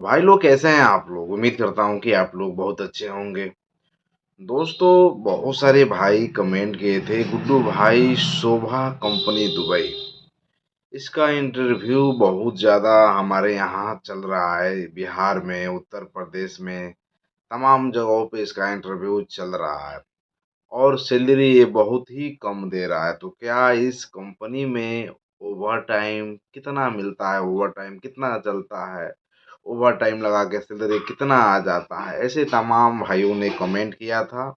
भाई लोग कैसे हैं आप लोग? उम्मीद करता हूँ कि आप लोग बहुत अच्छे होंगे। दोस्तों, बहुत सारे भाई कमेंट किए थे, गुड्डू भाई शोभा कंपनी दुबई, इसका इंटरव्यू बहुत ज़्यादा हमारे यहाँ चल रहा है। बिहार में, उत्तर प्रदेश में, तमाम जगहों पे इसका इंटरव्यू चल रहा है और सैलरी ये बहुत ही कम दे रहा है। तो क्या इस कंपनी में ओवर टाइम कितना मिलता है, ओवर टाइम कितना चलता है, ओवर टाइम लगा के सैलरी कितना आ जाता है, ऐसे तमाम भाइयों ने कमेंट किया था।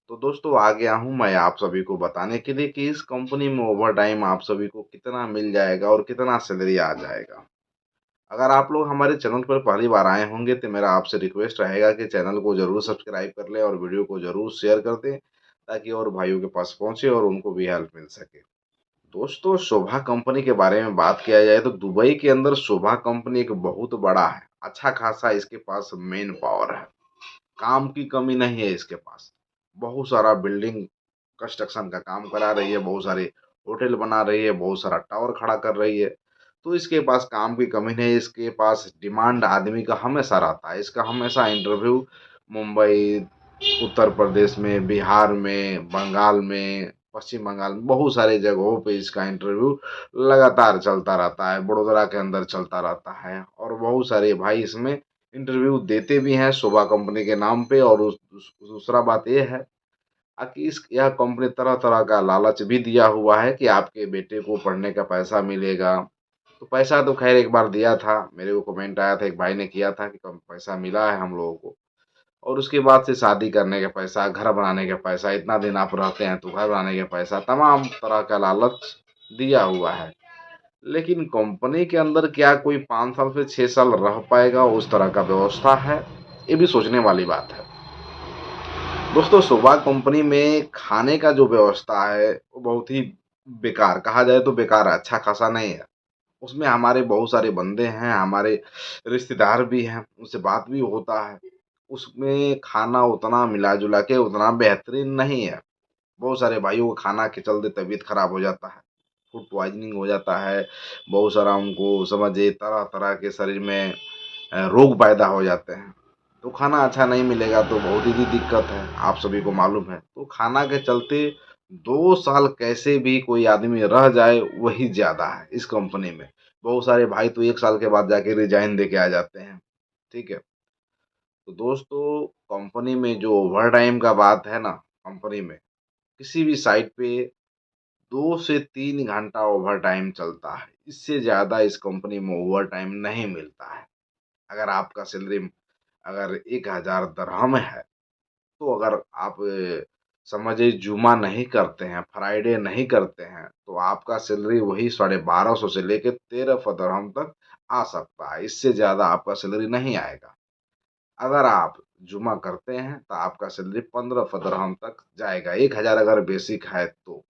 तो दोस्तों, आ गया हूँ मैं आप सभी को बताने के लिए कि इस कंपनी में ओवर टाइम आप सभी को कितना मिल जाएगा और कितना सैलरी आ जाएगा। अगर आप लोग हमारे चैनल पर पहली बार आए होंगे तो मेरा आपसे रिक्वेस्ट रहेगा कि चैनल को ज़रूर सब्सक्राइब कर लें और वीडियो को ज़रूर शेयर कर दें, ताकि और भाइयों के पास पहुंचे और उनको भी हेल्प मिल सके। दोस्तों, शोभा कंपनी के बारे में बात किया जाए तो दुबई के अंदर शोभा कंपनी एक बहुत बड़ा है। अच्छा खासा इसके पास मेन पावर है, काम की कमी नहीं है इसके पास। बहुत सारा बिल्डिंग कंस्ट्रक्शन का काम करा रही है, बहुत सारे होटल बना रही है, बहुत सारा टावर खड़ा कर रही है। तो इसके पास काम की कमी नहीं है। इसके पास डिमांड आदमी का हमेशा रहता है। इसका हमेशा इंटरव्यू मुंबई, उत्तर प्रदेश में, बिहार में, बंगाल में, पश्चिम बंगाल में, बहुत सारे जगहों पे इसका इंटरव्यू लगातार चलता रहता है। बड़ोदरा के अंदर चलता रहता है और बहुत सारे भाई इसमें इंटरव्यू देते भी हैं शोभा कंपनी के नाम पे। और दूसरा बात यह है कि इस यह कंपनी तरह तरह का लालच भी दिया हुआ है कि आपके बेटे को पढ़ने का पैसा मिलेगा। तो पैसा तो खैर एक बार दिया था, मेरे को कमेंट आया था, एक भाई ने किया था कि कम पैसा मिला है हम लोगों को। और उसके बाद से शादी करने का पैसा, घर बनाने का पैसा, इतना दिन आप रहते हैं तो घर बनाने का पैसा, तमाम तरह का लालच दिया हुआ है। लेकिन कंपनी के अंदर क्या कोई 5 साल से 6 साल रह पाएगा, उस तरह का व्यवस्था है? ये भी सोचने वाली बात है। दोस्तों, शोभा कंपनी में खाने का जो व्यवस्था है वो बहुत ही बेकार, कहा जाए तो बेकार है, अच्छा खासा नहीं है। उसमें हमारे बहुत सारे बंदे हैं, हमारे रिश्तेदार भी हैं, उनसे बात भी होता है। उसमें खाना उतना मिला जुला के उतना बेहतरीन नहीं है। बहुत सारे भाइयों को खाना के चलते तबीयत खराब हो जाता है, फूड पॉइजनिंग हो जाता है। बहुत सारा उनको समझिए तरह तरह के शरीर में रोग पैदा हो जाते हैं। तो खाना अच्छा नहीं मिलेगा तो बहुत ही दिक्कत है, आप सभी को मालूम है। तो खाना के चलते 2 साल कैसे भी कोई आदमी रह जाए वही ज़्यादा है इस कंपनी में। बहुत सारे भाई तो 1 साल के बाद जाके रिजाइन दे के आ जाते हैं। ठीक है। तो दोस्तों, कंपनी में जो ओवर टाइम का बात है ना, कंपनी में किसी भी साइट पे 2 से 3 घंटा ओवर टाइम चलता है। इससे ज़्यादा इस कंपनी में ओवर टाइम नहीं मिलता है। अगर आपका सैलरी अगर 1000 दरहम है, तो अगर आप समझिए जुमा नहीं करते हैं, फ्राइडे नहीं करते हैं, तो आपका सैलरी वही 1250 से लेके 1300 दरहम तक आ सकता है। इससे ज़्यादा आपका सैलरी नहीं आएगा। अगर आप जुमा करते हैं तो आपका सैलरी 1500 दरहम तक जाएगा। 1000 अगर बेसिक है तो।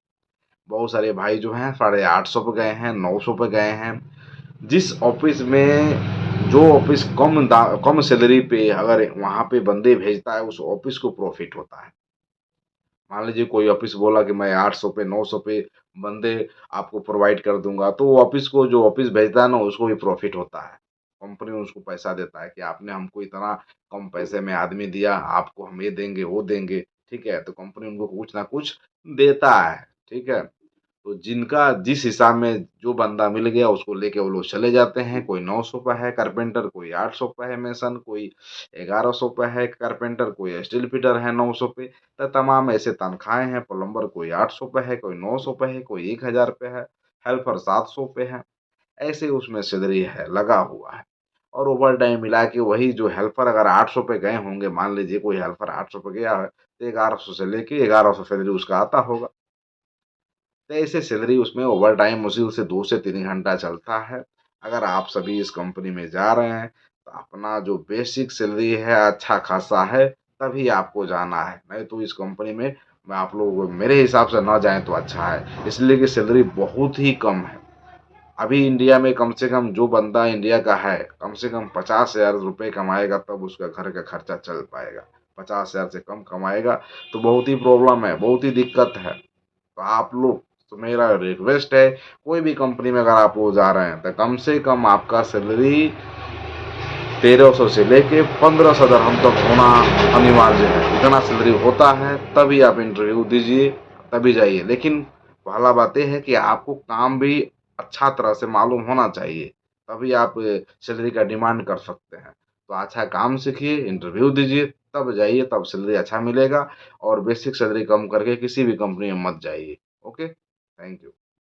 बहुत सारे भाई जो हैं 850 पे गए हैं, 900 पे गए हैं। जिस ऑफिस में जो ऑफिस कम सैलरी पे अगर वहाँ पे बंदे भेजता है, उस ऑफिस को प्रॉफिट होता है। मान लीजिए कोई ऑफिस बोला कि मैं 800 पे 900 पे बंदे आपको प्रोवाइड कर दूंगा, तो वो ऑफिस को जो ऑफिस भेजता है ना, उसको भी प्रॉफिट होता है। कंपनी उसको पैसा देता है कि आपने हमको इतना कम पैसे में आदमी दिया, आपको हम ये देंगे वो देंगे। ठीक है, तो कंपनी उनको कुछ ना कुछ देता है। ठीक है। तो जिनका जिस हिसाब में जो बंदा मिल गया उसको लेके वो लोग चले जाते हैं। कोई 900 पे है कारपेंटर, कोई 800 पे है मेसन, कोई 1100 पे है कारपेंटर, कोई स्टील फिटर है 900 पे। तो तमाम ऐसे तनख्वाहें हैं। प्लम्बर कोई 800 पे है, कोई 900 पे है, कोई 1000 पे है, हेल्पर 700 पे है। ऐसे उसमें सैलरी है लगा हुआ है। और ओवर टाइम मिला के वही जो हेल्पर अगर 800 पे गए होंगे, मान लीजिए कोई हेल्पर 800 पे गया है, तो 1100 से लेके 1100 सैलरी उसका आता होगा। तो ऐसे सैलरी उसमें ओवर टाइम मुश्किल से 2 से 3 घंटा चलता है। अगर आप सभी इस कंपनी में जा रहे हैं तो अपना जो बेसिक सैलरी है अच्छा खासा है, तभी आपको जाना है। नहीं तो इस कंपनी में मैं आप लोग मेरे हिसाब से ना जाएं तो अच्छा है, इसलिए कि सैलरी बहुत ही कम है। अभी इंडिया में कम से कम जो बंदा इंडिया का है, कम से कम 50,000 रुपये कमाएगा तब उसका घर का खर्चा चल पाएगा। 50,000 से कम कमाएगा तो बहुत ही प्रॉब्लम है, बहुत ही दिक्कत है। तो आप लोग, तो मेरा रिक्वेस्ट है, कोई भी कंपनी में अगर आप लोग जा रहे हैं तो कम से कम आपका सैलरी 1300 से लेके 1500 दरहम तक होना अनिवार्य है। इतना सैलरी होता है तभी आप इंटरव्यू दीजिए, तभी जाइए। लेकिन पहला बात यह है कि आपको काम भी अच्छा तरह से मालूम होना चाहिए, तभी आप सैलरी का डिमांड कर सकते हैं। तो अच्छा काम सीखिए, इंटरव्यू दीजिए, तब जाइए, तब सैलरी अच्छा मिलेगा। और बेसिक सैलरी कम करके किसी भी कंपनी में मत जाइए। Okay, thank you.